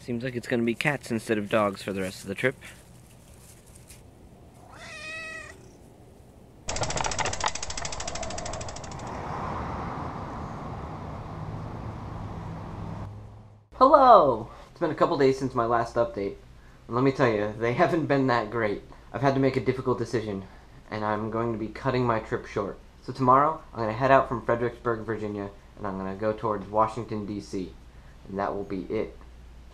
Seems like it's gonna be cats instead of dogs for the rest of the trip. Hello! It's been a couple days since my last update, and let me tell you, they haven't been that great. I've had to make a difficult decision, and I'm going to be cutting my trip short. So tomorrow, I'm going to head out from Fredericksburg, Virginia, and I'm going to go towards Washington, D.C., and that will be it.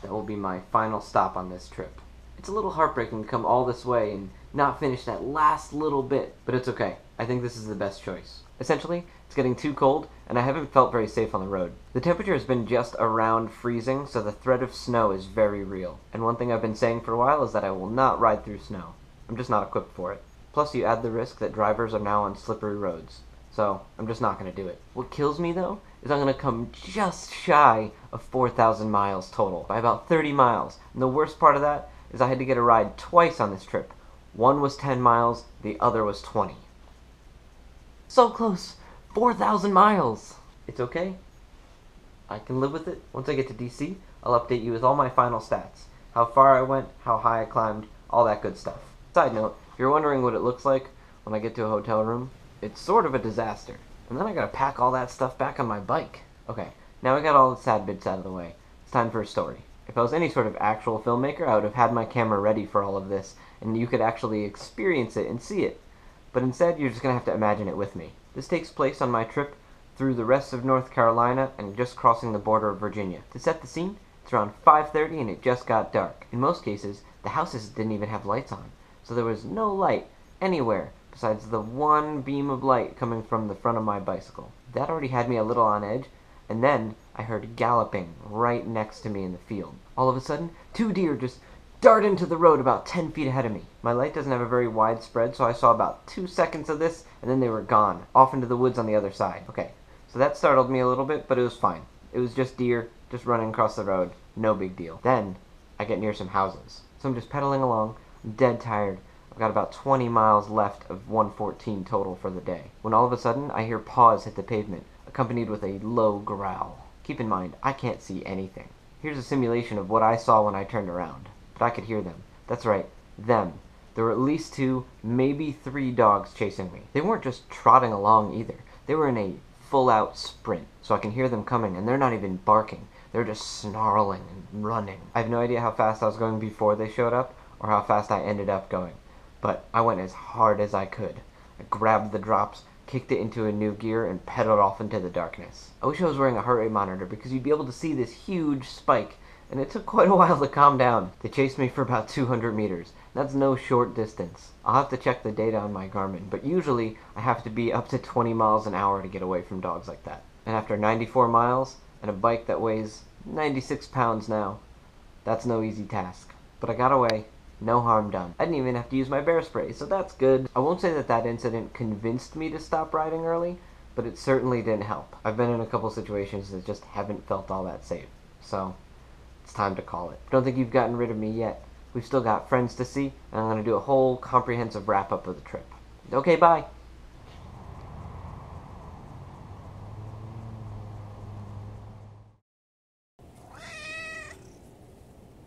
That will be my final stop on this trip. It's a little heartbreaking to come all this way and not finish that last little bit, but it's okay. I think this is the best choice. Essentially, it's getting too cold, and I haven't felt very safe on the road. The temperature has been just around freezing, so the threat of snow is very real. And one thing I've been saying for a while is that I will not ride through snow. I'm just not equipped for it. Plus, you add the risk that drivers are now on slippery roads. So, I'm just not going to do it. What kills me, though, is I'm going to come just shy of 4,000 miles total, by about 30 miles. And the worst part of that is I had to get a ride twice on this trip. One was 10 miles, the other was 20. So close! 4,000 miles! It's okay. I can live with it. Once I get to DC, I'll update you with all my final stats. How far I went, how high I climbed, all that good stuff. Side note, if you're wondering what it looks like when I get to a hotel room, it's sort of a disaster. And then I gotta pack all that stuff back on my bike. Okay, now we got all the sad bits out of the way. It's time for a story. If I was any sort of actual filmmaker, I would have had my camera ready for all of this, and you could actually experience it and see it. But instead, you're just gonna have to imagine it with me. This takes place on my trip through the rest of North Carolina and just crossing the border of Virginia. To set the scene, it's around 5:30 and it just got dark. In most cases, the houses didn't even have lights on, so there was no light anywhere besides the one beam of light coming from the front of my bicycle. That already had me a little on edge, and then I heard galloping right next to me in the field. All of a sudden, two deer just dart into the road about 10 feet ahead of me. My light doesn't have a very wide spread, so I saw about 2 seconds of this, and then they were gone, off into the woods on the other side. Okay, so that startled me a little bit, but it was fine. It was just deer, just running across the road, no big deal. Then, I get near some houses. So I'm just pedaling along, I'm dead tired. I've got about 20 miles left of 114 total for the day, when all of a sudden, I hear paws hit the pavement, accompanied with a low growl. Keep in mind, I can't see anything. Here's a simulation of what I saw when I turned around. But I could hear them. That's right, them. There were at least 2, maybe 3 dogs chasing me. They weren't just trotting along either. They were in a full-out sprint, so I can hear them coming, and they're not even barking. They're just snarling and running. I have no idea how fast I was going before they showed up, or how fast I ended up going. But I went as hard as I could. I grabbed the drops, kicked it into a new gear, and pedaled off into the darkness. I wish I was wearing a heart rate monitor, because you'd be able to see this huge spike, and it took quite a while to calm down. They chased me for about 200 meters. That's no short distance. I'll have to check the data on my Garmin, but usually I have to be up to 20 miles an hour to get away from dogs like that. And after 94 miles, and a bike that weighs 96 pounds now, that's no easy task. But I got away. No harm done. I didn't even have to use my bear spray, so that's good. I won't say that that incident convinced me to stop riding early, but it certainly didn't help. I've been in a couple situations that just haven't felt all that safe. So, it's time to call it. Don't think you've gotten rid of me yet. We've still got friends to see, and I'm going to do a whole comprehensive wrap-up of the trip. Okay, bye!